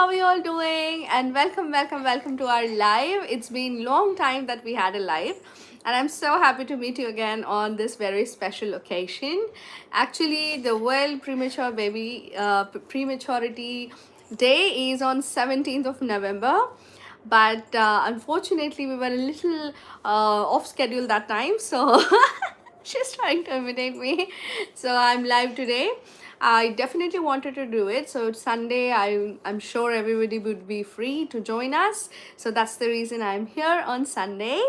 how are you all doing? And welcome to our live. It's been long time that we had a live, and I'm so happy to meet you again on this very special occasion. Actually, the World Premature Baby Prematurity Day is on 17th of November, but unfortunately we were a little off schedule that time, so she's trying to imitate me. So I'm live today. I definitely wanted to do it. So it's Sunday. I'm sure everybody would be free to join us. So that's the reason I'm here on Sunday.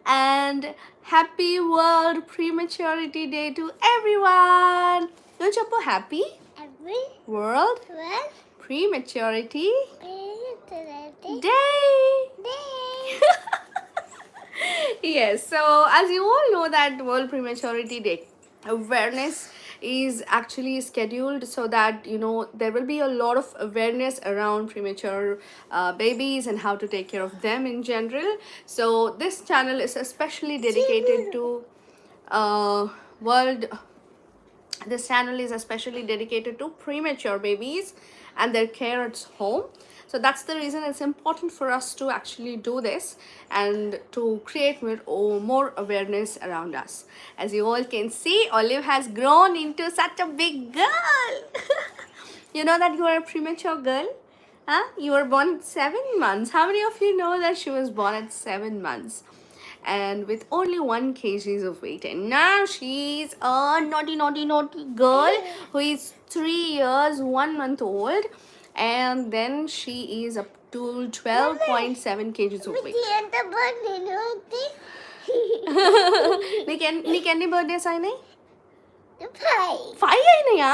And happy World Prematurity Day to everyone. Don't you feel happy? Every World one Prematurity day. Day. Yes, so as you all know that World Prematurity Day awareness is actually scheduled so that there will be a lot of awareness around premature babies and how to take care of them in general. So this channel is especially dedicated to world this channel is especially dedicated to premature babies and their care at home. So that's the reason it's important for us to actually do this and to create more awareness around us. As you all can see, Olive has grown into such a big girl. You know that you are a premature girl? Huh? You were born at 7 months. How many of you know that she was born at 7 months? And with only 1 kg of weight, and now she's a naughty girl who is 3 years 1 month old, and then she is up to 12.7 kgs of weight. నీకు ఎన్ని birthdays అయినాయి? 5 అయినాయా?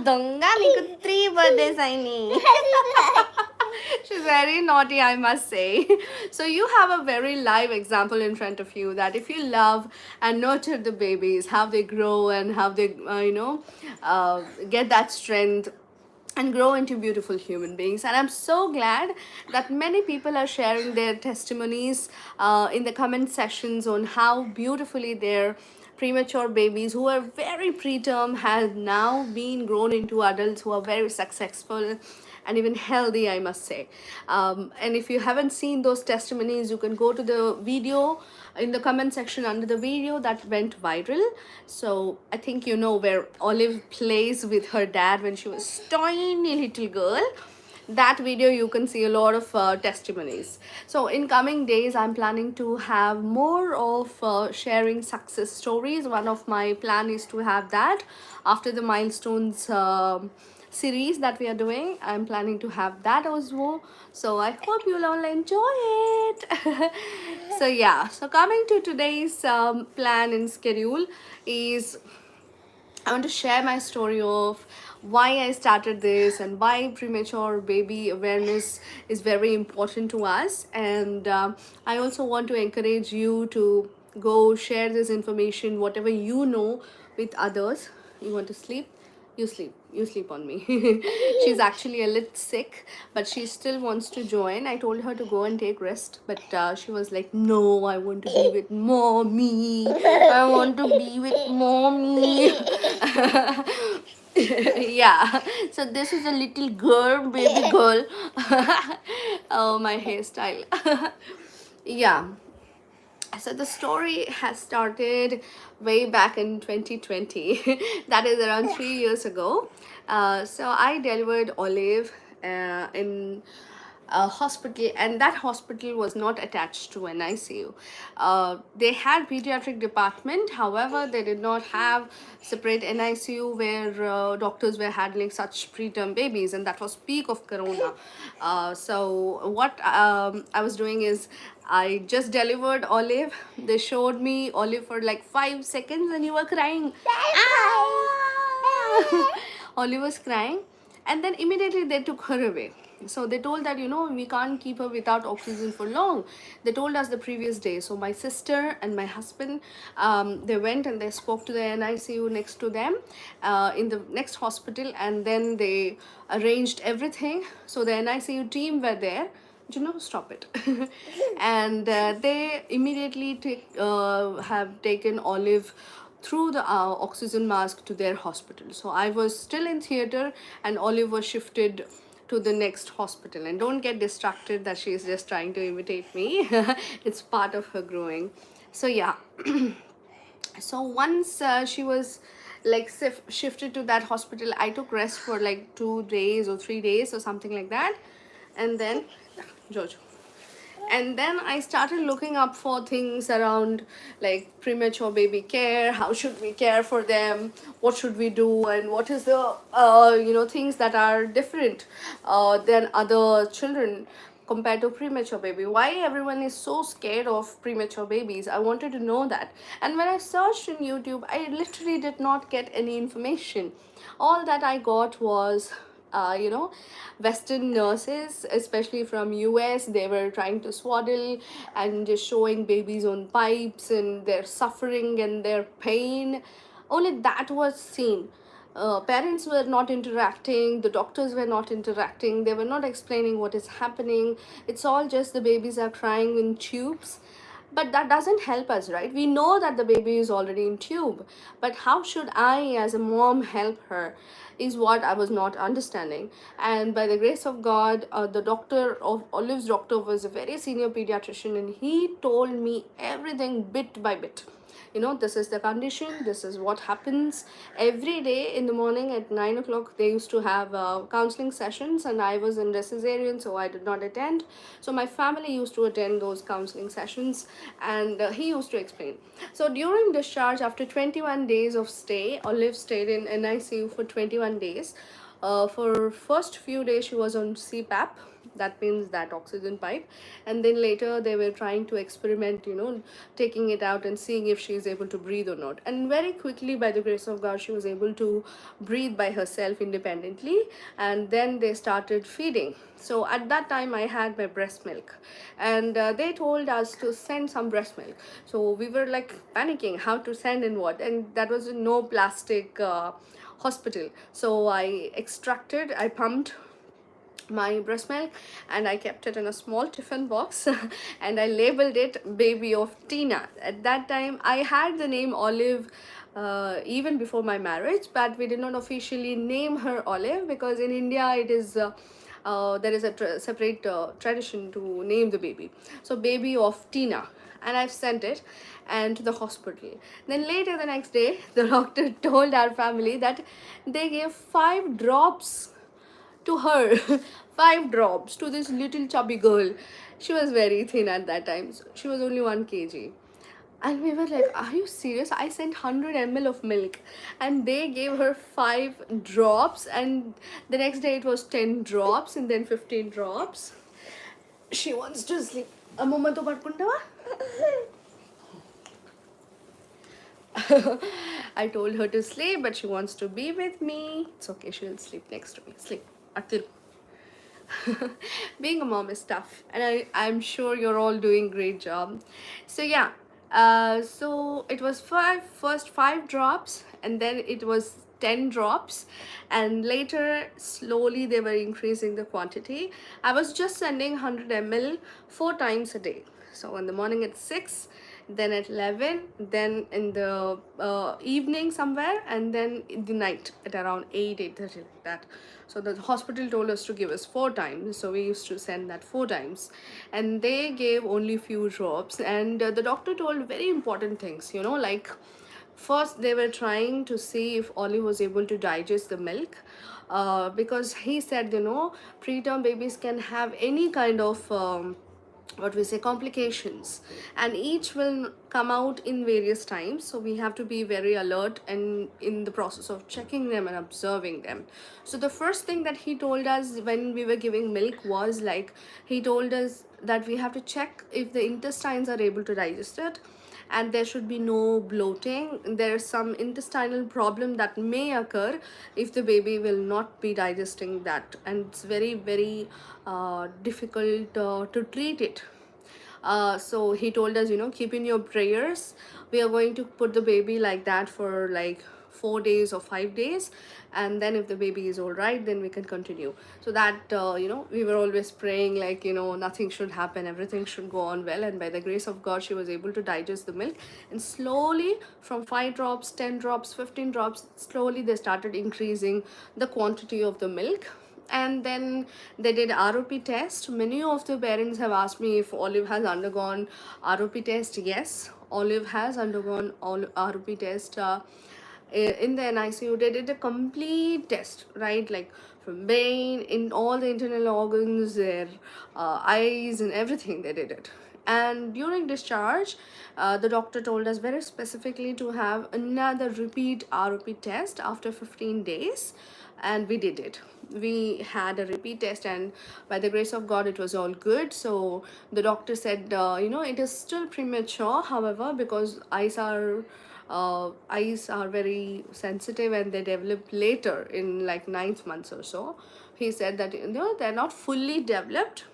దొంగ, నీకు 3 birthdays అయినాయి. She's very naughty, I must say. So you have a very live example in front of you that if you love and nurture the babies, how they grow and how they get that strength and grow into beautiful human beings. And I'm so glad that many people are sharing their testimonies in the comment sections on how beautifully their premature babies who are very preterm have now been grown into adults who are very successful and even healthy, I must say. And if you haven't seen those testimonies, you can go to the video in the comment section under the video that went viral. So I think you know where Olive plays with her dad when she was tiny little girl. That video you can see a lot of testimonies. So in coming days I'm planning to have more of sharing success stories. One of my plan is to have that after the milestones series that we are doing. I'm planning to have that also, so I hope you'll all enjoy it. So yeah, so coming to today's plan and schedule is I want to share my story of why I started this and why premature baby awareness is very important to us. And I also want to encourage you to go share this information, whatever you know, with others. You want to sleep? You sleep on me. She's actually a little sick, but she still wants to join. I told her to go and take rest, but she was like, no, I want to be with mommy. I want to be with mommy. Yeah, so this is a little girl, baby girl. Oh, my hairstyle. Yeah, so the story has started way back in 2020. That is around 3 years ago. So I delivered Olive in a hospital, and that hospital was not attached to an ICU. They had pediatric department, however they did not have separate NICU where doctors were handling such preterm babies, and that was peak of corona. So what I was doing is I just delivered Olive. They showed me Olive for like 5 seconds and you were crying. Ah! Olive was crying, and then immediately they took her away. So they told that we can't keep her without oxygen for long. They told us the previous day. So my sister and my husband, they went and they spoke to the NICU next to them in the next hospital, and then they arranged everything. So the NICU team were there. Stop it. And they immediately have taken Olive through the oxygen mask to their hospital. So I was still in theater and Olive was shifted to the next hospital. And don't get distracted that she's just trying to imitate me. It's part of her growing. So yeah. So once she was like shifted to that hospital, I took rest for like 2 days or 3 days or something like that. And then Jojo, and then I started looking up for things around like premature baby care. How should we care for them? What should we do? And what is the things that are different than other children compared to premature baby? Why everyone is so scared of premature babies? I wanted to know that. And when I searched in YouTube, I literally did not get any information. All that I got was Western nurses, especially from US, they were trying to swaddle and just showing babies on pipes and their suffering and their pain. Only that was seen. Parents were not interacting, the doctors were not interacting, they were not explaining what is happening. It's all just the babies are crying in tubes. But that doesn't help us, right? We know that the baby is already in tube, but how should I as a mom help her is what I was not understanding. And by the grace of God, the doctor of Olive's doctor was a very senior pediatrician, and he told me everything bit by bit. This is the condition, this is what happens. Every day in the morning at 9 o'clock they used to have counseling sessions, and I was in the cesarean, so I did not attend. So my family used to attend those counseling sessions, and he used to explain. So during discharge, after 21 days of stay, Olive stayed in NICU for 21 days. For first few days she was on CPAP, that means that oxygen pipe, and then later they were trying to experiment, taking it out and seeing if she is able to breathe or not. And very quickly, by the grace of God, she was able to breathe by herself independently, and then they started feeding. So at that time I had my breast milk, and they told us to send some breast milk. So we were like panicking how to send and what, and that was no plastic hospital. So I pumped my breast milk, and I kept it in a small tiffin box and I labeled it baby of Teena. At that time I had the name Olive even before my marriage, but we did not officially name her Olive because in India it is there is a separate tradition to name the baby. So baby of Teena, and I've sent it and to the hospital. Then later the next day the doctor told our family that they gave 5 drops to her. 5 drops to this little chubby girl. She was very thin at that time. So she was only 1 kg. And we were like, are you serious? I sent 100 ml of milk and they gave her 5 drops, and the next day it was 10 drops and then 15 drops. She wants to sleep. A moment to patkuntava. I told her to sleep, but she wants to be with me. It's okay, she'll sleep next to me. Sleep. Atil. Being a mom is tough, and I'm sure you're all doing great job. So yeah, so it was first 5 drops, and then it was 10 drops, and later slowly they were increasing the quantity. I was just sending 100 ml 4 times a day. So in the morning at 6, then at 11, then in the evening somewhere, and then in the night at around 8:30, like that. So the hospital told us to give us 4 times, so we used to send that 4 times, and they gave only few drops. And the doctor told very important things, like first they were trying to see if Ollie was able to digest the milk, because he said, preterm babies can have any kind of what we say complications, and each will come out in various times, so we have to be very alert and in the process of checking them and observing them. So the first thing that he told us when we were giving milk was like, he told us that we have to check if the intestines are able to digest it, and there should be no bloating. There's some intestinal problem that may occur if the baby will not be digesting that, and it's very very difficult to treat it. So he told us, keep in your prayers. We are going to put the baby like that for like 4 days or 5 days, and then if the baby is all right, then we can continue. So that we were always praying like, nothing should happen, everything should go on well. And by the grace of God, she was able to digest the milk, and slowly from 5 drops, 10 drops, 15 drops, slowly they started increasing the quantity of the milk. And then they did ROP test. Many of the parents have asked me if Olive has undergone ROP test. Yes, Olive has undergone all ROP test. In the NICU, they did a complete test, right? Like from brain, in all the internal organs, their eyes and everything, they did it. And during discharge, the doctor told us very specifically to have another repeat ROP test after 15 days, and we did it. We had a repeat test, and by the grace of God, it was all good. So the doctor said, it is still premature, however, because eyes are very sensitive and they develop later in like 9 months or so. He said that they're not fully developed,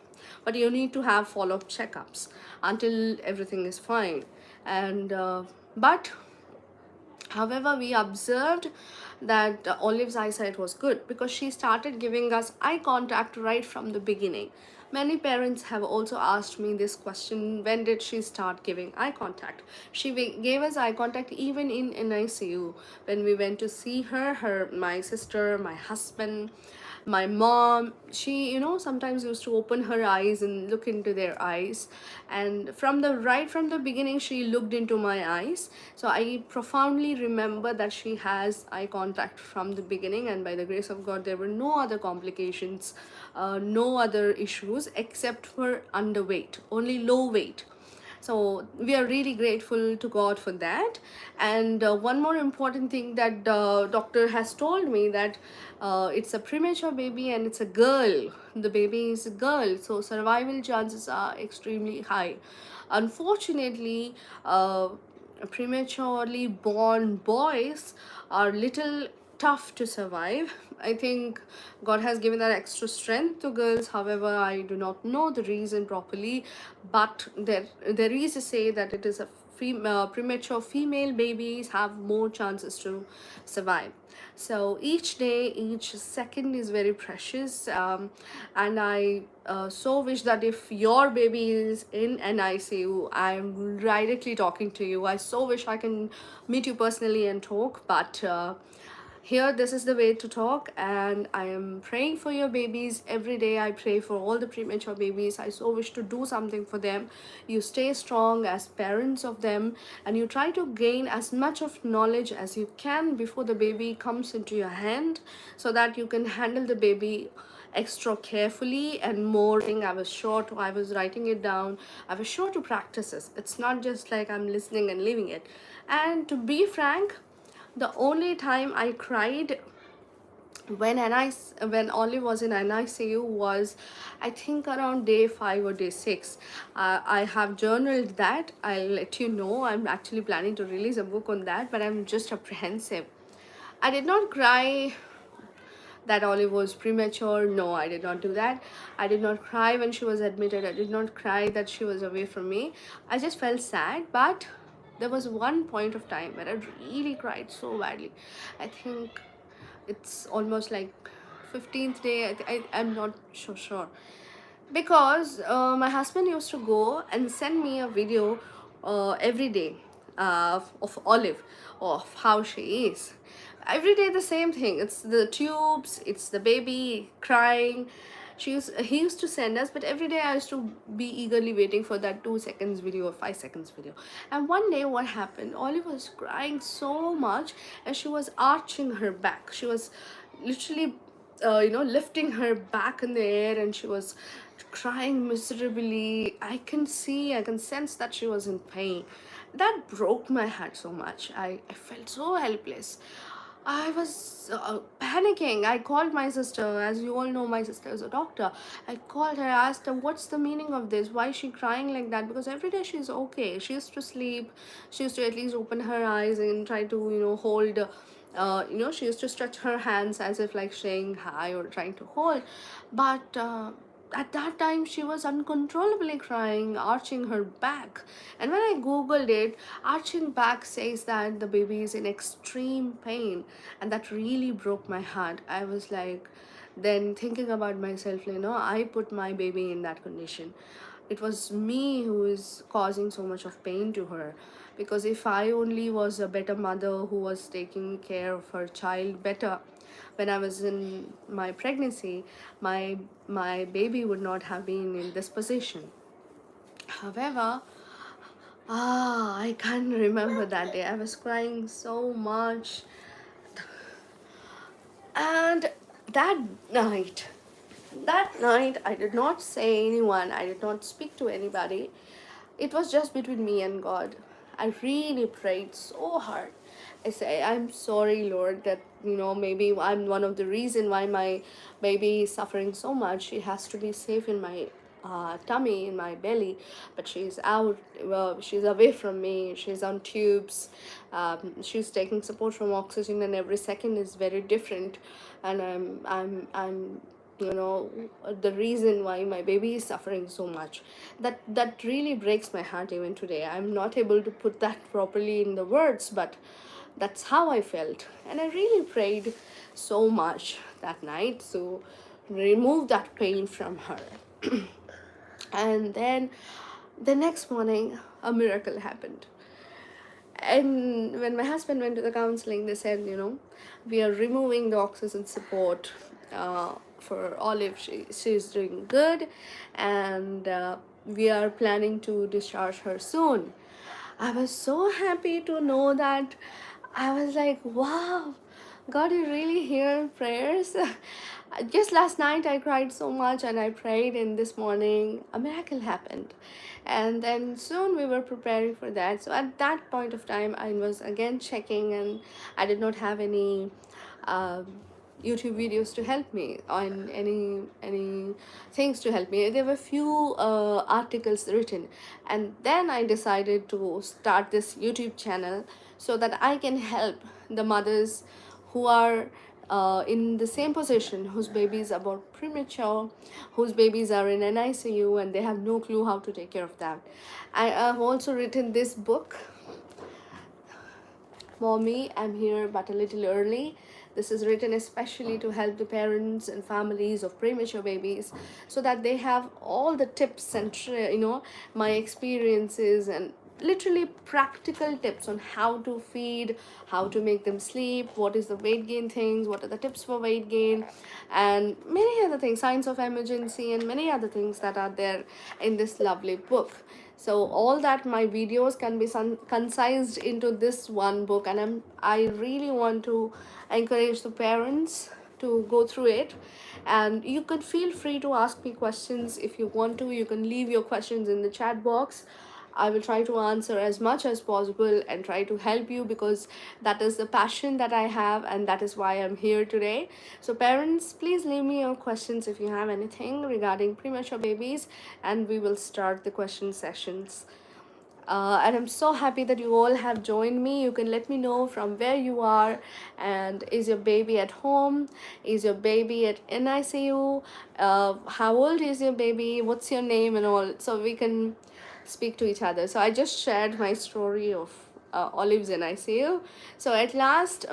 but you need to have follow-up checkups until everything is fine. And but however, we observed that Olive's eyesight was good because she started giving us eye contact right from the beginning. Many parents have also asked me this question: when did she start giving eye contact? She gave us eye contact even in NICU when we went to see her, my sister, my husband, my mom. She sometimes used to open her eyes and look into their eyes, and right from the beginning she looked into my eyes. So I profoundly remember that she has eye contact from the beginning, and by the grace of God there were no other complications, no other issues except for underweight, only low weight. So we are really grateful to God for that. And one more important thing that the doctor has told me, that it's a premature baby and it's a girl. The baby is a girl, so survival chances are extremely high. Unfortunately, prematurely born boys are little tough to survive. I think God has given that extra strength to girls. However, I do not know the reason properly, but there is a say that it is a premature female babies have more chances to survive. So each day, each second is very precious, and I so wish that if your baby is in an ICU, I'm directly talking to you. I so wish I can meet you personally and talk, but here this is the way to talk. And I am praying for your babies every day. I pray for all the premature babies. I so wish to do something for them. You stay strong as parents of them, and you try to gain as much of knowledge as you can before the baby comes into your hand, so that you can handle the baby extra carefully and more. I was writing it down. I was sure to practice this. It's not just like I'm listening and leaving it. And to be frank, the only time I cried when Olive was in NICU was, I think, around day 5 or day 6. I have journaled that. I'll let you know. I'm actually planning to release a book on that, but I'm just apprehensive. I did not cry that Olive was premature. No, I did not do that. I did not cry when she was admitted. I did not cry that she was away from me. I just felt sad. But there was one point of time where I really cried so badly. I think it's almost like 15th day. I'm not so sure, because my husband used to go and send me a video every day of Olive, of how she is. Every day the same thing. It's the tubes, it's the baby crying. He used to send us, but every day I used to be eagerly waiting for that 2 seconds video or 5 seconds video. And one day what happened, Olive was crying so much, and she was arching her back. She was literally lifting her back in the air, and she was crying miserably. I can sense that she was in pain. That broke my heart so much. I felt so helpless. I was panicking. I called my sister. As you all know, my sister is a doctor. I called her, asked her, what's the meaning of this? Why is she crying like that? Because every day she's okay. She used to sleep. She used to at least open her eyes and try to, hold. She used to stretch her hands as if like saying hi or trying to hold. But at that time she was uncontrollably crying, arching her back. And when I googled it, arching back says that the baby is in extreme pain, and that really broke my heart. I was like, then thinking about myself, I put my baby in that condition. It was me who is causing so much of pain to her, because if I only was a better mother who was taking care of her child better, when I was in my pregnancy, my baby would not have been in this position. However, I can't remember that day. I was crying so much. And that night, I did not say anyone, I did not speak to anybody. It was just between me and God. I really prayed so hard. I say, I'm sorry, Lord, that maybe I'm one of the reason why my baby is suffering so much. She has to be safe in my tummy, in my belly, but she's out. Well, she's away from me. She's on tubes. She's taking support from oxygen, and every second is very different. And I'm the reason why my baby is suffering so much. That really breaks my heart even today. I'm not able to put that properly in the words, but that's how I felt. And I really prayed so much that night to remove that pain from her. And then the next morning, a miracle happened. And when my husband went to the counseling, they said, we are removing the oxygen support for Olive. She's doing good, and we are planning to discharge her soon. I was so happy to know that. I was like, wow, God, you really hear prayers. Just last night I cried so much and I prayed, and this morning a miracle happened. And then soon we were preparing for that. So at that point of time, I was again checking, and I did not have any YouTube videos to help me, on any things to help me. There were few articles written, and then I decided to start this YouTube channel so that I can help the mothers who are in the same position, whose babies are about premature, whose babies are in NICU, and they have no clue how to take care of that. I have also written this book, Mommy, I'm Here But a Little Early. This is written especially to help the parents and families of premature babies, so that they have all the tips and my experiences, and literally practical tips on how to feed, how to make them sleep, what is the weight gain things, what are the tips for weight gain, and many other things, signs of emergency, and many other things that are there in this lovely book. So all that my videos can be concised into this one book, and I really want to encourage the parents to go through it. And you could feel free to ask me questions if you want to. You can leave your questions in the chat box. I will try to answer as much as possible and try to help you, because that is the passion that I have, and that is why I'm here today. So parents, please leave me your questions if you have anything regarding premature babies, and we will start the question sessions. And I'm so happy that you all have joined me. You can let me know from where you are, and is your baby at home, is your baby at NICU, how old is your baby, what's your name, and all, so we can speak to each other. So I just shared my story of Olive's NICU. So at last,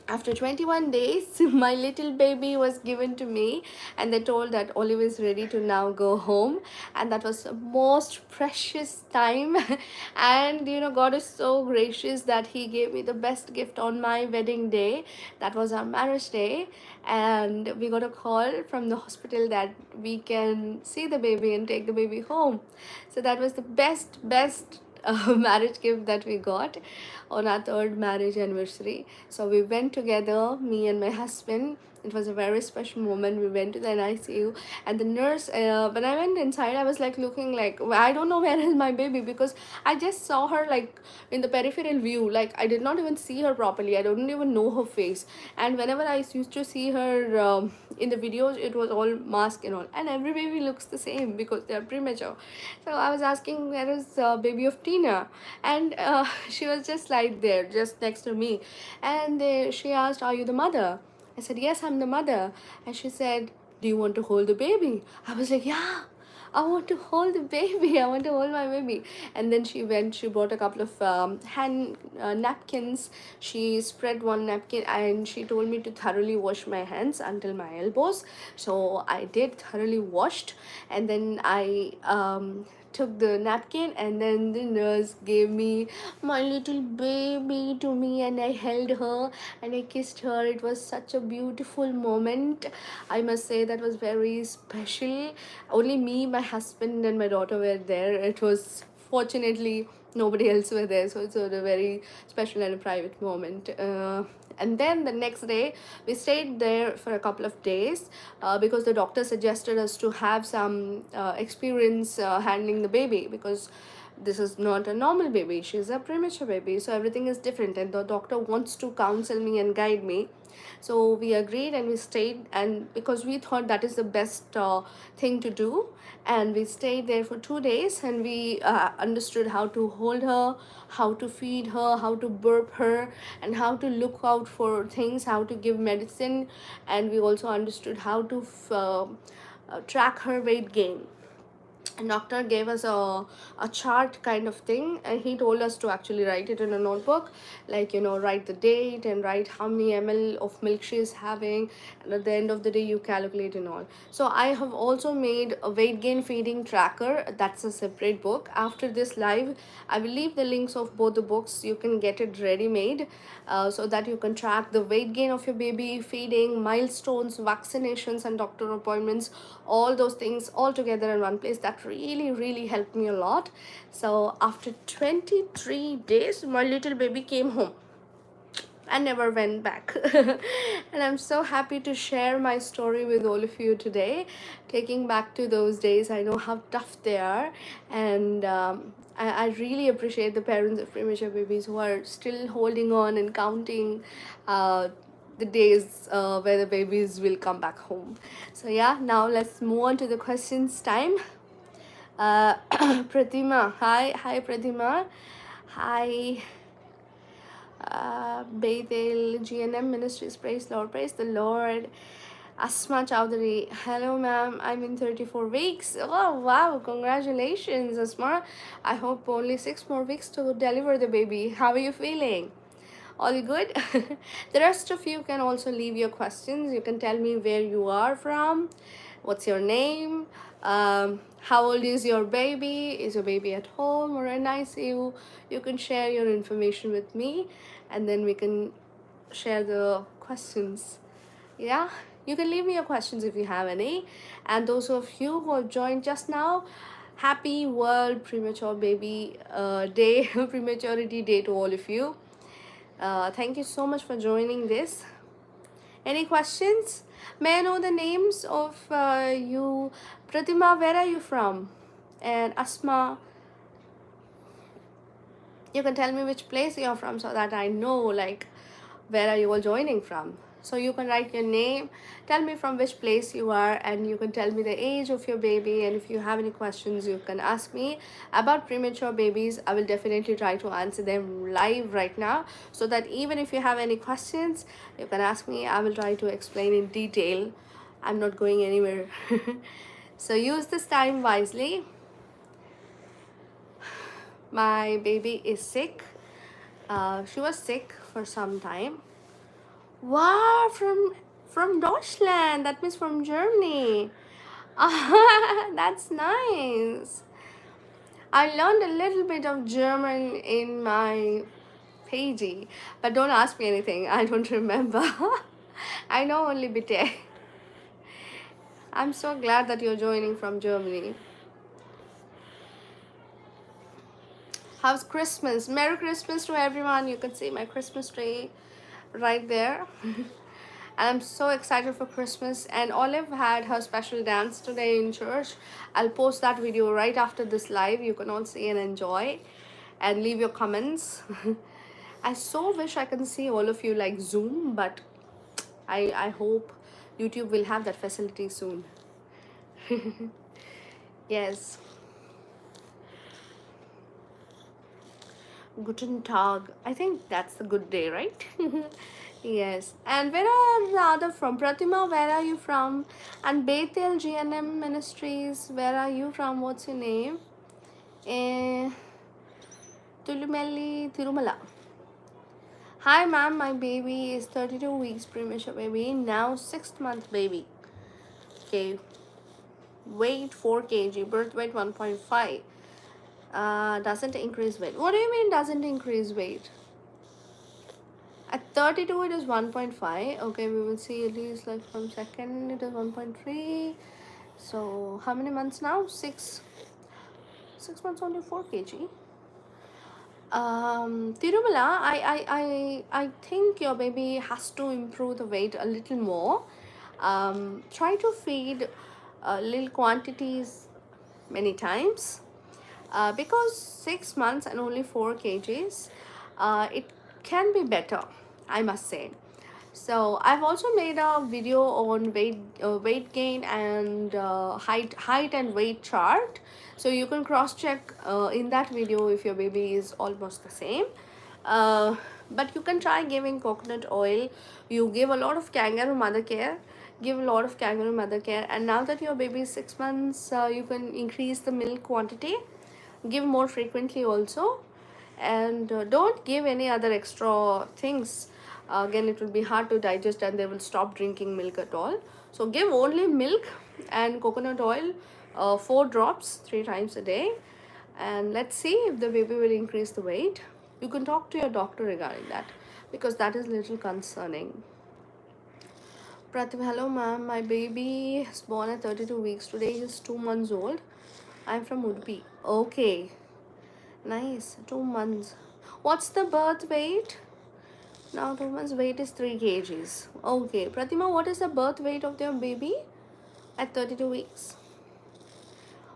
after 21 days, my little baby was given to me, and they told that Olive is ready to now go home. And that was the most precious time. And God is so gracious that He gave me the best gift on my wedding day. That was our marriage day. And we got a call from the hospital that we can see the baby and take the baby home. So that was the best marriage gift that we got on our third marriage anniversary. So we went together, me and my husband. It was a very special moment. We went to the NICU, and the nurse, when I went inside, I was like looking like, I don't know where is my baby, because I just saw her like in the peripheral view. Like I did not even see her properly. I don't even know her face. And whenever I used to see her in the videos, it was all mask and all. And every baby looks the same because they are premature. So I was asking, where is baby of Teena? And she was just like there, just next to me. And she asked, are you the mother? I said, yes, I'm the mother. And she said, do you want to hold the baby? I was like, yeah, I want to hold the baby. I want to hold my baby. And then she brought a couple of hand napkins. She spread one napkin, and she told me to thoroughly wash my hands until my elbows. So I did, thoroughly washed. And then I took the napkin, and then the nurse gave me my little baby to me, and I held her and I kissed her. It was such a beautiful moment. I must say that was very special. Only me, my husband, and my daughter were there. It was fortunately nobody else were there, so it's a very special and a private moment. And then the next day we stayed there for a couple of days, because the doctor suggested us to have some experience handling the baby, because this is not a normal baby, she's a premature baby, so everything is different, and the doctor wants to counsel me and guide me. So we agreed and we stayed, and because we thought that is the best thing to do, and we stayed there for 2 days, and we understood how to hold her, how to feed her, how to burp her, and how to look out for things, how to give medicine, and we also understood how to track her weight gain. And doctor gave us a chart kind of thing, and he told us to actually write it in a notebook, like, write the date and write how many ml of milk she is having, and at the end of the day you calculate and all. So I have also made a weight gain feeding tracker. That's a separate book. After this live, I will leave the links of both the books. You can get it ready made, so that you can track the weight gain of your baby, feeding, milestones, vaccinations, and doctor appointments, all those things all together in one place. That really helped me a lot. So after 23 days my little baby came home and never went back. And I'm so happy to share my story with all of you today, taking back to those days. I know how tough they are, and I really appreciate the parents of premature babies who are still holding on and counting the days where the babies will come back home. So yeah, now let's move on to the questions time. Pratima, hi Pratima, hi. Bethel GNM Ministries, praise the Lord. Asma Chowdhury, hello ma'am, I'm in 34 weeks. Oh wow, congratulations Asma. I hope only 6 more weeks to deliver the baby. How are you feeling? All good? The rest of you can also leave your questions. You can tell me where you are from, what's your name, how old is your baby, is your baby at home or in ICU. You can share your information with me, and then we can share the questions. Yeah, you can leave me your questions if you have any. And those of you who have joined just now, happy World Premature Baby Day, Prematurity Day to all of you. Thank you so much for joining this. Any questions? May I know the names of you? Pratima, where are you from? And Asma, you can tell me which place you're from so that I know, like, where are you all joining from. So you can write your name, tell me from which place you are, and you can tell me the age of your baby. And if you have any questions, you can ask me about premature babies. I will definitely try to answer them live right now, so that even if you have any questions, you can ask me. I will try to explain in detail. I'm not going anywhere. So use this time wisely. My baby is sick. She was sick for some time. Wow, from Deutschland. That means from Germany. That's nice. I learned a little bit of German in my PG, but don't ask me anything. I don't remember. I know only bitte. I'm so glad that you're joining from Germany. How's Christmas? Merry Christmas to everyone. You can see my Christmas tree right there. And I'm so excited for Christmas. And Olive had her special dance today in church. I'll post that video right after this live. You can all see and enjoy and leave your comments. I so wish I can see all of you like Zoom, but I hope YouTube will have that facility soon. Yes. Guten Tag. I think that's a good day, right? Yes. And where are the other from? Pratima, where are you from? And Bethel GNM Ministries, where are you from? What's your name? Tulumelli Tirumala. Hi ma'am, my baby is 32 weeks premature baby, now 6th month baby. Okay. Weight 4 kg, birth weight 1.5. Doesn't increase weight. What do you mean doesn't increase weight? At 32 it is 1.5. Okay, we will see it is like 1 second. It is 1.3. So how many months now? 6 months, only 4 kg. Tirumala, I think your baby has to improve the weight a little more. Try to feed little quantities many times, because 6 months and only 4 kgs, it can be better, I must say. So I've also made a video on weight gain and height and weight chart, so you can cross check in that video if your baby is almost the same. But you can try giving coconut oil. You give a lot of kangaroo mother care, give a lot of kangaroo mother care, and now that your baby is 6 months, you can increase the milk quantity, give more frequently also, and don't give any other extra things. Again, it will be hard to digest and they will stop drinking milk at all. So give only milk and coconut oil, 4 drops 3 times a day, and let's see if the baby will increase the weight. You can talk to your doctor regarding that, because that is little concerning. Pratim, hello ma'am, my baby is born at 32 weeks. Today he is 2 months old. I'm from Udupi. Okay, nice. 2 months. What's the birth weight? Now 2 months weight is 3 kgs. Okay, Pratima, what is the birth weight of your baby at 32 weeks?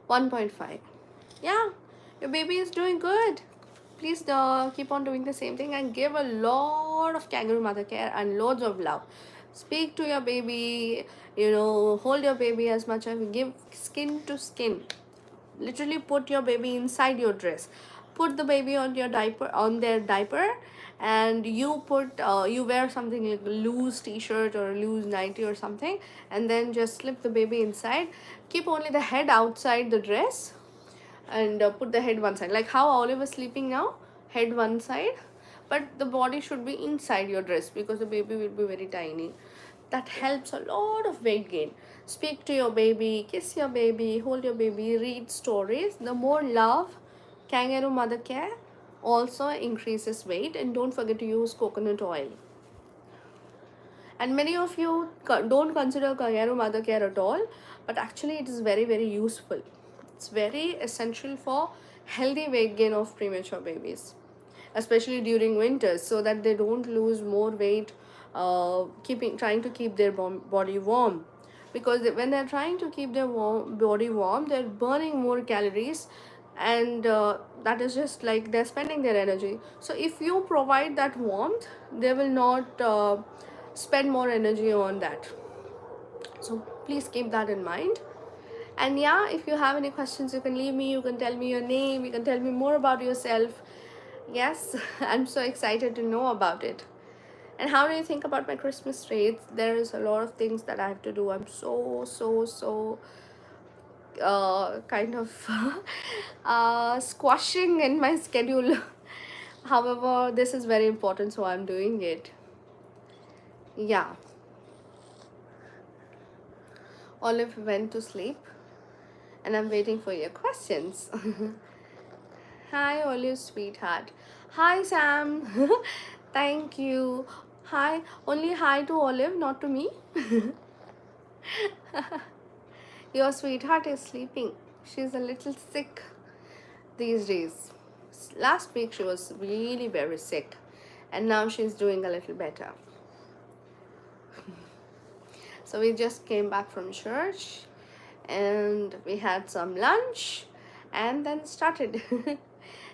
1.5. Yeah, your baby is doing good. Please keep on doing the same thing and give a lot of kangaroo mother care and loads of love. Speak to your baby, hold your baby as much as, give skin to skin. Literally put your baby inside your dress, put the baby on your diaper, on their diaper, and you wear something like a loose t-shirt or a loose nightie or something, and then just slip the baby inside. Keep only the head outside the dress, and put the head one side, like how Olive is sleeping now, head one side, but the body should be inside your dress because the baby will be very tiny. That helps a lot of weight gain. Speak to your baby, kiss your baby, hold your baby, read stories. The more love, kangaroo mother care also increases weight. And don't forget to use coconut oil. And many of you don't consider kangaroo mother care at all, but actually it is very, very useful. It's very essential for healthy weight gain of premature babies, especially during winters, so that they don't lose more weight, trying to keep their body warm. Because when they're trying to keep their body warm, they're burning more calories, and that is just like they're spending their energy. So if you provide that warmth, they will not spend more energy on that. So please keep that in mind. And yeah, if you have any questions, you can leave me, you can tell me your name, you can tell me more about yourself. Yes, I'm so excited to know about it. And how do you think about my Christmas tree? There is a lot of things that I have to do. I'm so kind of squashing in my schedule. However, this is very important, so I'm doing it. Yeah. Olive went to sleep, and I'm waiting for your questions. Hi, Olive, sweetheart. Hi, Sam. Thank you. Hi. Only hi to Olive, not to me. Your sweetheart is sleeping. She's a little sick these days. Last week she was really very sick, and now she's doing a little better. So we just came back from church, and we had some lunch, and then started.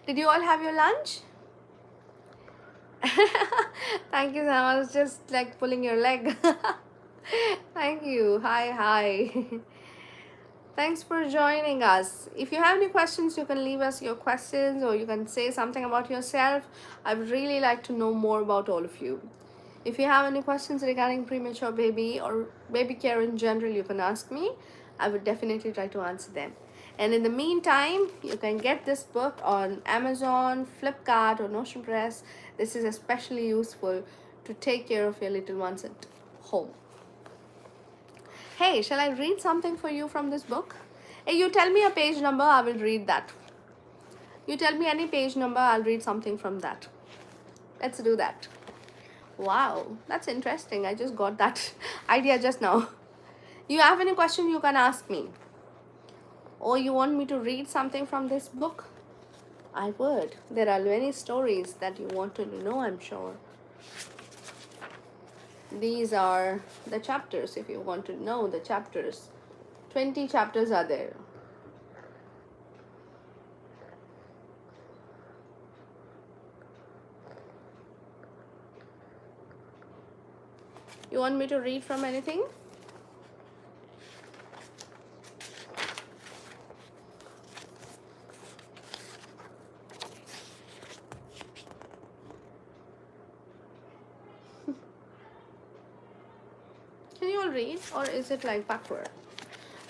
Did you all have your lunch? Thank you, Sam. I was just like pulling your leg. Thank you. Hi. Thanks for joining us. If you have any questions, you can leave us your questions, or you can say something about yourself. I would really like to know more about all of you. If you have any questions regarding premature baby or baby care in general, you can ask me. I would definitely try to answer them. And in the meantime, you can get this book on Amazon, Flipkart, or Notion Press. This is especially useful to take care of your little ones at home. Hey, shall I read something for you from this book? Hey, you tell me a page number, I will read that. You tell me any page number, I'll read something from that. Let's do that. Wow, that's interesting. I just got that idea just now. You have any question, you can ask me. Or you want me to read something from this book? I would. There are many stories that you want to know, I'm sure. These are the chapters, if you want to know the chapters. 20 chapters are there. You want me to read from anything? Can you all read, or is it like backward?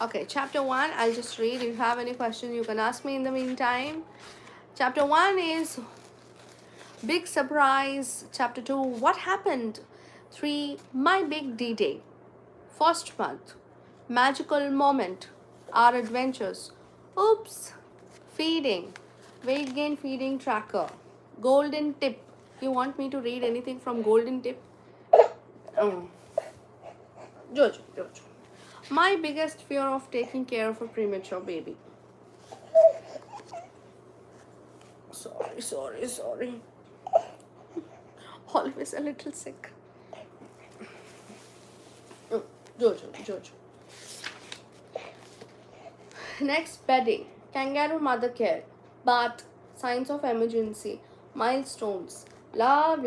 Okay, chapter 1, I'll just read. If you have any question, you can ask me in the meantime. Chapter 1 is Big Surprise. Chapter 2, What Happened? 3, My Big D-Day. First month, Magical Moment, Our Adventures. Oops, Feeding, Weight Gain Feeding Tracker. Golden Tip. You want me to read anything from Golden Tip? Jojo. My biggest fear of taking care of a premature baby. Sorry. Always a little sick. Jojo. Next, bedding, kangaroo mother care, bath, signs of emergency, milestones, love.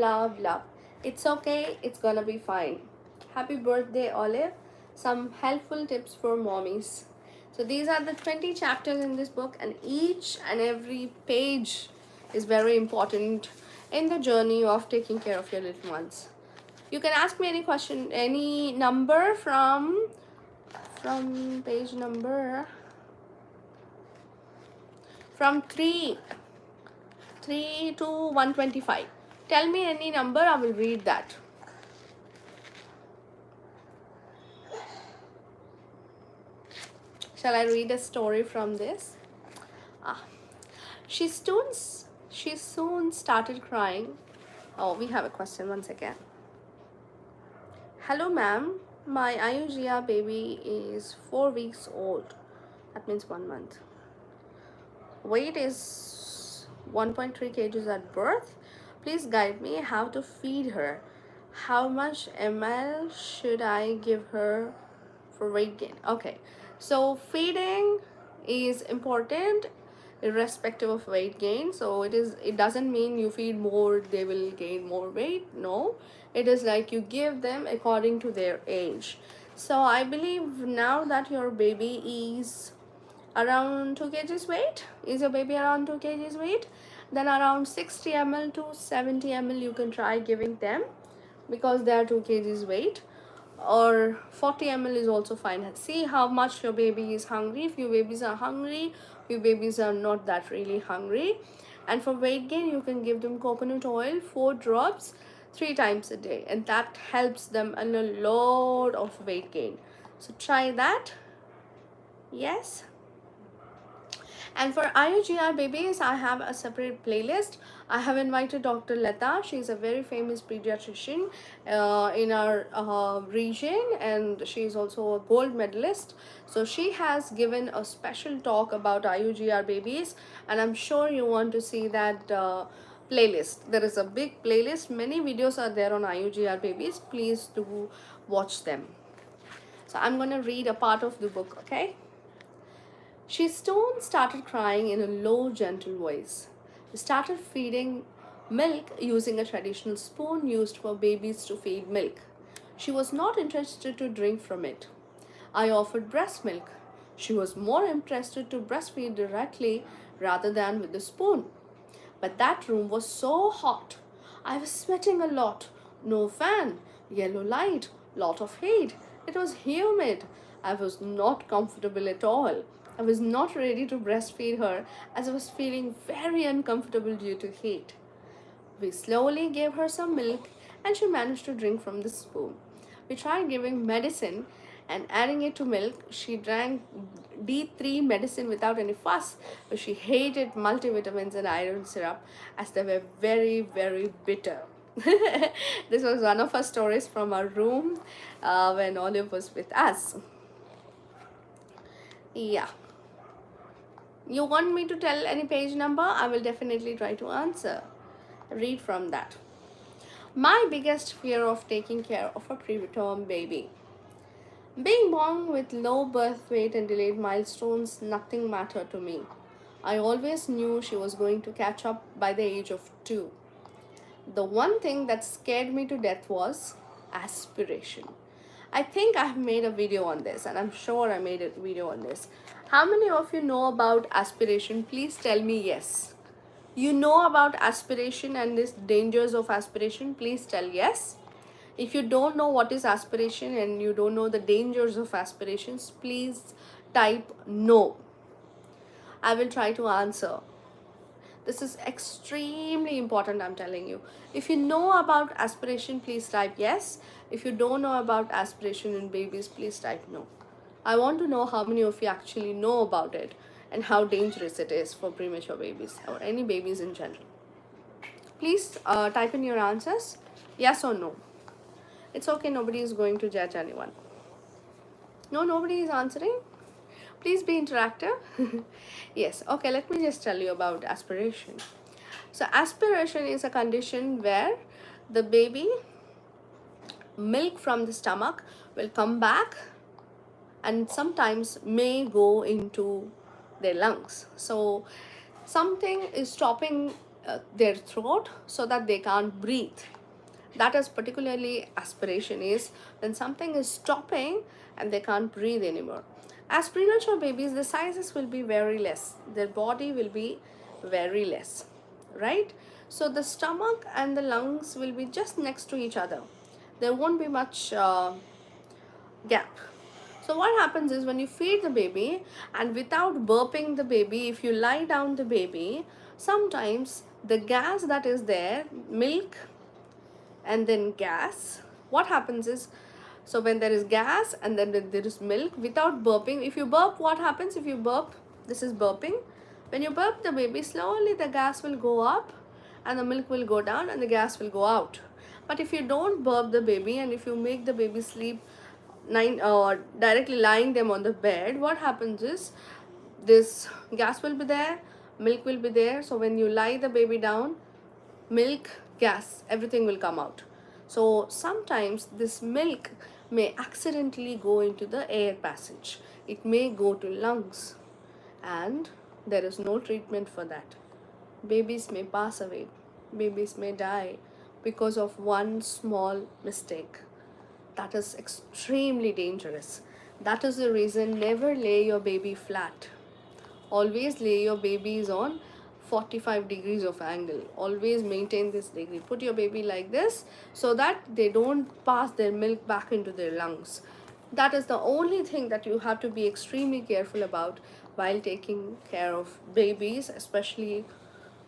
It's okay, it's gonna be fine. Happy birthday, Olive. Some helpful tips for mommies. So these are the 20 chapters in this book, and each and every page is very important in the journey of taking care of your little ones. You can ask me any question, any number from page number from 3 to 125. Tell me any number, I will read that. Shall I read a story from this? She soon started crying. Oh, we have a question, one second. Hello ma'am, my IUGR baby is 4 weeks old. That means 1 month. Weight is 1.3 kgs at birth. Please guide me how to feed her. How much ml should I give her for weight gain? Okay, so feeding is important irrespective of weight gain. So it doesn't mean you feed more they will gain more weight. No, it is like you give them according to their age. So I believe now that your baby is around 2 kgs weight, is your baby around 2 kgs weight, then around 60 ml to 70 ml you can try giving them, because they are 2 kgs weight, or 40 ml is also fine. See how much your baby is hungry. Few babies are hungry, few babies are not that really hungry. And for weight gain, you can give them coconut oil 4 drops 3 times a day, and that helps them in a lot of weight gain. So try that. Yes. And for IUGR babies, I have a separate playlist. I have invited Dr. Lata. She is a very famous pediatrician in our region, and she is also a gold medalist. So she has given a special talk about IUGR babies, and I'm sure you want to see that playlist. There is a big playlist. Many videos are there on IUGR babies. Please do watch them. So I'm going to read a part of the book, okay? She soon started crying in a low, gentle voice. We started feeding milk using a traditional spoon used for babies to feed milk. She was not interested to drink from it. I offered breast milk. She was more interested to breastfeed directly rather than with the spoon. But that room was so hot. I was sweating a lot. No fan, yellow light, lot of heat. It was humid. I was not comfortable at all. I was not ready to breastfeed her as I was feeling very uncomfortable due to heat. We slowly gave her some milk and she managed to drink from the spoon. We tried giving medicine and adding it to milk. She drank D3 medicine without any fuss, but she hated multivitamins and iron syrup as they were very, very bitter. This was one of her stories from our room when Olive was with us. Yeah. You want me to tell any page number? I will definitely try to answer. Read from that. My biggest fear of taking care of a preterm baby. Being born with low birth weight and delayed milestones, nothing mattered to me. I always knew she was going to catch up by the age of 2. The one thing that scared me to death was aspiration. I think I've made a video on this, and I'm sure I made a video on this. How many of you know about aspiration? Please tell me yes. You know about aspiration and the dangers of aspiration? Please tell yes. If you don't know what is aspiration and you don't know the dangers of aspirations, please type no. I will try to answer. This is extremely important, I'm telling you. If you know about aspiration, please type yes. If you don't know about aspiration in babies, please type no. I want to know how many of you actually know about it and how dangerous it is for premature babies or any babies in general. Please type in your answers, yes or no. It's okay, nobody is going to judge anyone. No, nobody is answering. Please be interactive. Yes, okay, let me just tell you about aspiration. So aspiration is a condition where the baby milk from the stomach will come back and sometimes may go into their lungs. So something is stopping their throat so that they can't breathe. That is particularly aspiration, is when something is stopping and they can't breathe anymore. As premature babies, the sizes will be very less. Their body will be very less, right? So the stomach and the lungs will be just next to each other. There won't be much gap. So what happens is when you feed the baby and without burping the baby, if you lie down the baby, sometimes the gas that is there, milk and then gas, what happens is, so when there is gas and then there is milk, without burping, if you burp, what happens? If you burp, this is burping. When you burp the baby, slowly the gas will go up and the milk will go down and the gas will go out. But if you don't burp the baby and if you make the baby sleep directly lying them on the bed, what happens is this gas will be there, milk will be there. So when you lie the baby down, milk, gas, everything will come out. So sometimes this milk may accidentally go into the air passage. It may go to lungs and there is no treatment for that. Babies may pass away. Babies may die because of one small mistake. That is extremely dangerous. That is the reason never lay your baby flat. Always lay your babies on 45 degrees of angle. Always maintain this degree. Put your baby like this so that they don't pass their milk back into their lungs. That is the only thing that you have to be extremely careful about while taking care of babies, especially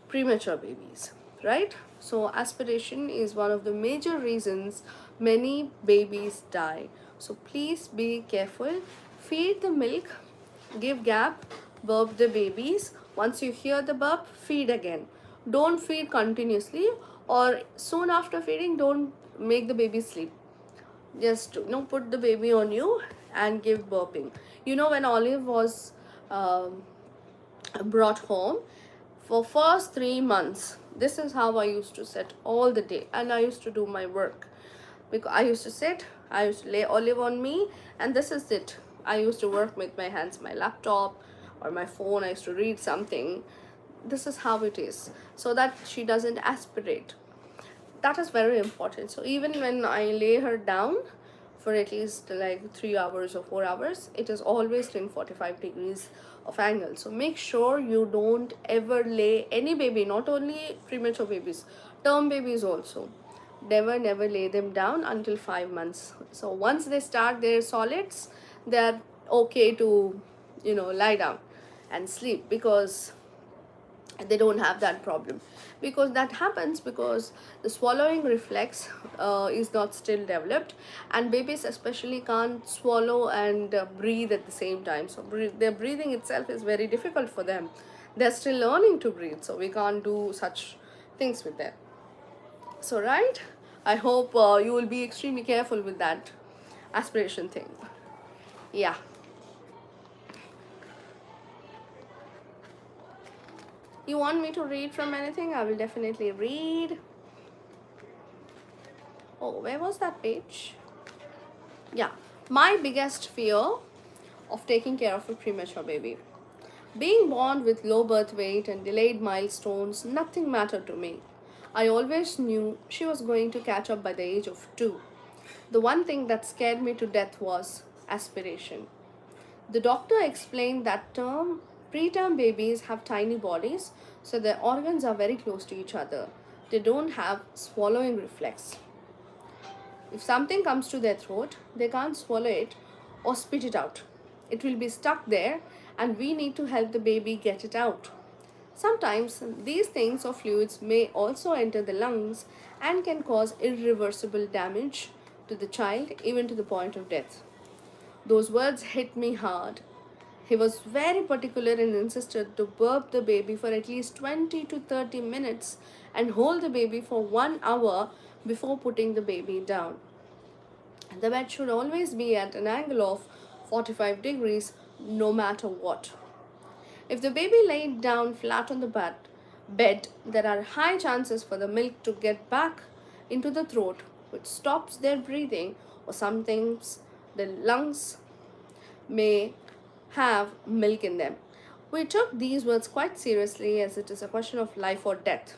premature babies, right? So aspiration is one of the major reasons many babies die. So please be careful. Feed the milk, give gap, burp the babies. Once you hear the burp, feed again. Don't feed continuously, or soon after feeding, don't make the baby sleep. Just put the baby on you and give burping. When Olive was brought home, for first 3 months, this is how I used to sit all the day, and I used to do my work. Because I used to sit, I used to lay Olive on me, and this is it. I used to work with my hands, my laptop or my phone. I used to read something. This is how it is, so that she doesn't aspirate. That is very important. So even when I lay her down for at least like 3 hours or 4 hours, it is always in 45 degrees of angle. So make sure you don't ever lay any baby, not only premature babies, term babies also. Never lay them down until 5 months. So once they start their solids, they are okay to lie down and sleep, because they don't have that problem, because that happens because the swallowing reflex is not still developed, and babies especially can't swallow and breathe at the same time. So their breathing itself is very difficult for them. They're still learning to breathe, so we can't do such things with them. So right, I hope you will be extremely careful with that aspiration thing. Yeah. You want me to read from anything? I will definitely read. Oh, where was that page? Yeah. My biggest fear of taking care of a premature baby. Being born with low birth weight and delayed milestones, nothing mattered to me. I always knew she was going to catch up by the age of 2. The one thing that scared me to death was aspiration. The doctor explained that preterm babies have tiny bodies, so their organs are very close to each other. They don't have swallowing reflex. If something comes to their throat, they can't swallow it or spit it out. It will be stuck there, and we need to help the baby get it out. Sometimes these things or fluids may also enter the lungs and can cause irreversible damage to the child, even to the point of death. Those words hit me hard. He was very particular and insisted to burp the baby for at least 20 to 30 minutes and hold the baby for 1 hour before putting the baby down. The bed should always be at an angle of 45 degrees no matter what. If the baby laid down flat on the bed, there are high chances for the milk to get back into the throat, which stops their breathing, or sometimes the lungs may have milk in them. We took these words quite seriously, as it is a question of life or death.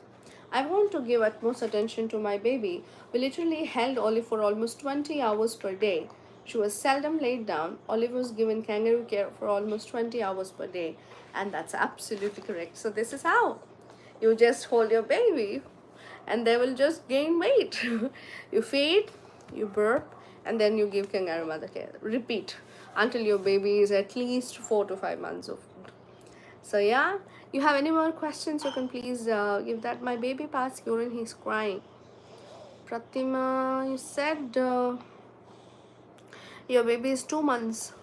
I want to give utmost attention to my baby. We literally held Olive for almost 20 hours per day. She was seldom laid down. Olive was given kangaroo care for almost 20 hours per day. And that's absolutely correct. So this is how you just hold your baby and they will just gain weight. You feed, you burp, and then you give kangaroo mother care. Repeat until your baby is at least 4 to 5 months old. So yeah, you have any more questions, you can please give that. My baby passed urine, he's crying. Pratima, you said your baby is 2 months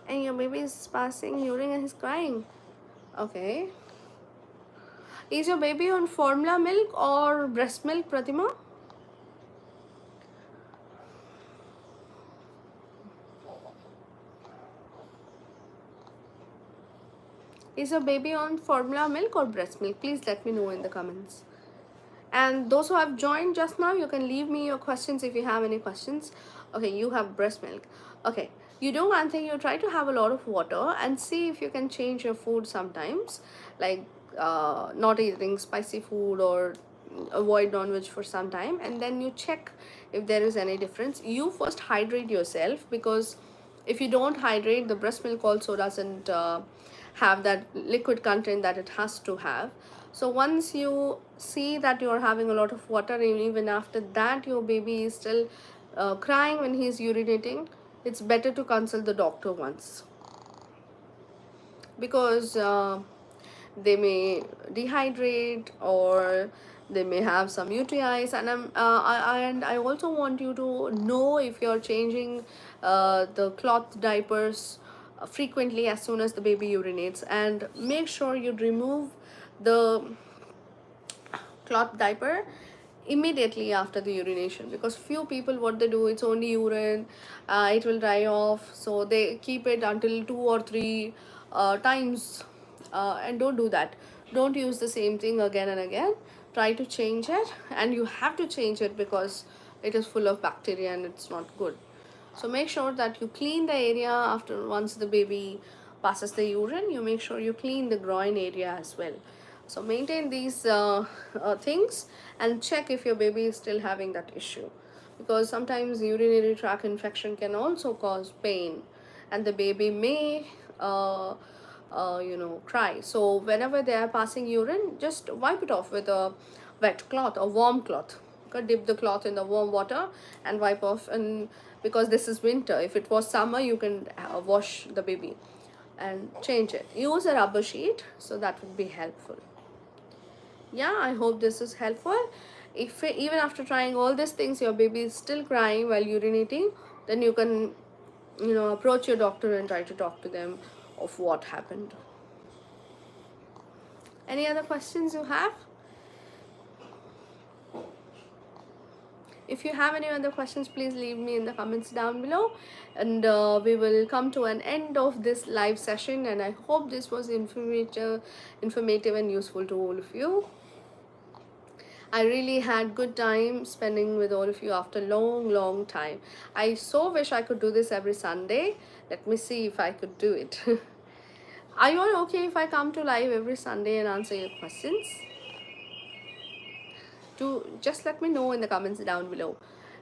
and your baby is passing urine and he's crying. Okay. Is your baby on formula milk or breast milk, Pratima? Is your baby on formula milk or breast milk? Please let me know in the comments. And those who have joined just now, you can leave me your questions if you have any questions. Okay, you have breast milk. Okay, you do one thing, you try to have a lot of water and see if you can change your food sometimes, like not eating spicy food or avoid non-veg for some time, and then you check if there is any difference. You first hydrate yourself, because if you don't hydrate, the breast milk also doesn't have that liquid content that it has to have. So once you see that you're having a lot of water, and even after that your baby is still crying when he's urinating, it's better to consult the doctor once, because they may dehydrate or they may have some UTIs. And I also want you to know if you're changing the cloth diapers frequently as soon as the baby urinates, and make sure you remove the cloth diaper immediately after the urination, because few people, what they do, it's only urine, it will dry off, so they keep it until 2 or 3 times, and don't do that. Don't use the same thing again and again. Try to change it, and you have to change it because it is full of bacteria and it's not good. So make sure that you clean the area after, once the baby passes the urine, you make sure you clean the groin area as well. So maintain these things and check if your baby is still having that issue, because sometimes urinary tract infection can also cause pain and the baby may cry. So whenever they are passing urine, just wipe it off with a wet cloth or warm cloth. Okay, dip the cloth in the warm water and wipe off. And because this is winter, if it was summer, you can wash the baby. and change it. Use a rubber sheet, so that would be helpful. Yeah, I hope this is helpful. If even after trying all these things your baby is still crying while urinating, then you can, approach your doctor and try to talk to them of what happened. Any other questions you have? If you have any other questions, please leave me in the comments down below, and we will come to an end of this live session, and I hope this was informative and useful to all of you. I really had good time spending with all of you after long time. I so wish I could do this every Sunday. Let me see if I could do it. Are you all okay if I come to live every Sunday and answer your questions? Just let me know in the comments down below.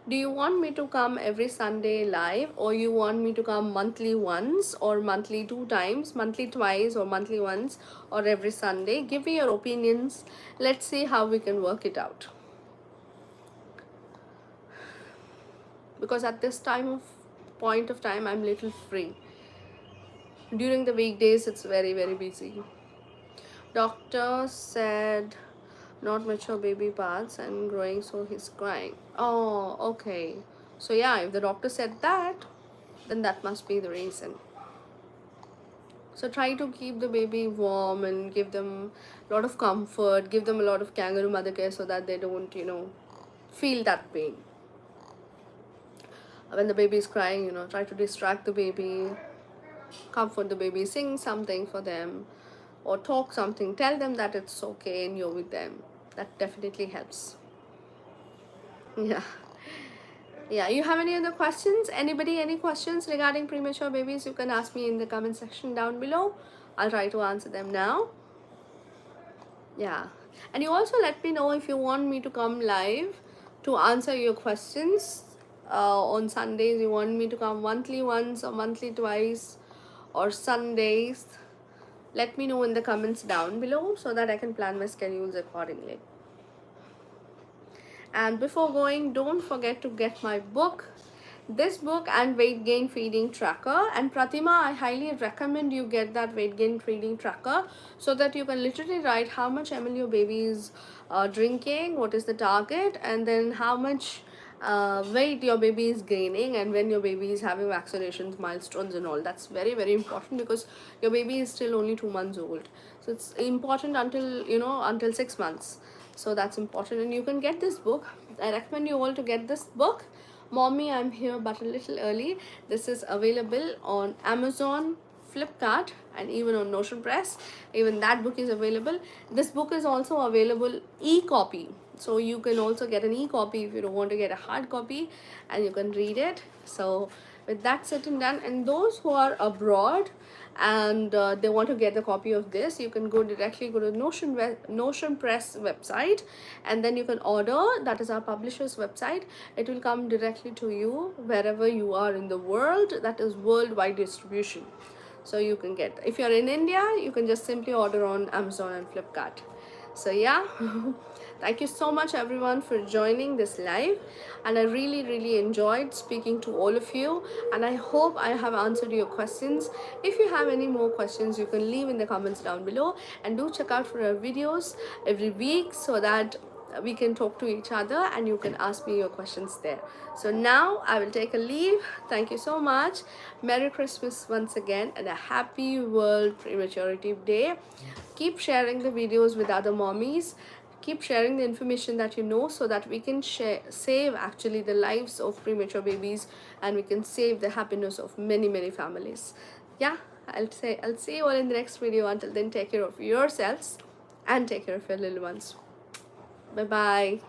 Do you want me to come every Sunday live, or you want me to come monthly once, or monthly 2 times, monthly twice, or monthly once, or every Sunday? Give me your opinions. Let's see how we can work it out. Because at this point of time I'm little free. During the weekdays it's very busy. Doctor said not mature baby parts and growing, so he's crying. Oh, okay. So yeah, if the doctor said that, then that must be the reason. So try to keep the baby warm and give them a lot of comfort, give them a lot of kangaroo mother care, so that they don't, feel that pain. When the baby is crying, try to distract the baby, comfort the baby, sing something for them, or talk something, tell them that it's okay and you're with them. That definitely helps. Yeah, you have any other questions? Anybody, any questions regarding premature babies? You can ask me in the comment section down below. I'll try to answer them now. Yeah, and you also let me know if you want me to come live to answer your questions on Sundays. You want me to come monthly once or monthly twice, or Sundays? Let me know in the comments down below so that I can plan my schedules accordingly. And before going, don't forget to get my book, this book and weight gain feeding tracker. And Pratima, I highly recommend you get that weight gain feeding tracker, so that you can literally write how much ml your baby is drinking, what is the target, and then how much weight your baby is gaining, and when your baby is having vaccinations, milestones and all. That's very important, because your baby is still only 2 months old, so it's important until 6 months. So that's important, and you can get this book. I recommend you all to get this book. Mommy, I'm here but a little early. This is available on Amazon, Flipkart, and even on Notion Press. Even that book is available. This book is also available e-copy, so you can also get an e-copy if you don't want to get a hard copy, and you can read it. So with that said and done, and those who are abroad and they want to get a copy of this, you can directly go to Notion Press website, and then you can order. That is our publisher's website. It will come directly to you wherever you are in the world. That is worldwide distribution. So you can get, if you're in India, you can just simply order on Amazon and Flipkart. So yeah, thank you so much everyone for joining this live, and I really enjoyed speaking to all of you, and I hope I have answered your questions. If you have any more questions, you can leave in the comments down below, and do check out for our videos every week, so that we can talk to each other and you can ask me your questions there. So now I will take a leave. Thank you so much. Merry Christmas once again, and a happy World Prematurity Day. Keep sharing the videos with other mommies. Keep sharing the information that you know, so that we can save actually the lives of premature babies, and we can save the happiness of many families. Yeah, I'll see you all in the next video. Until then, take care of yourselves and take care of your little ones. Bye bye.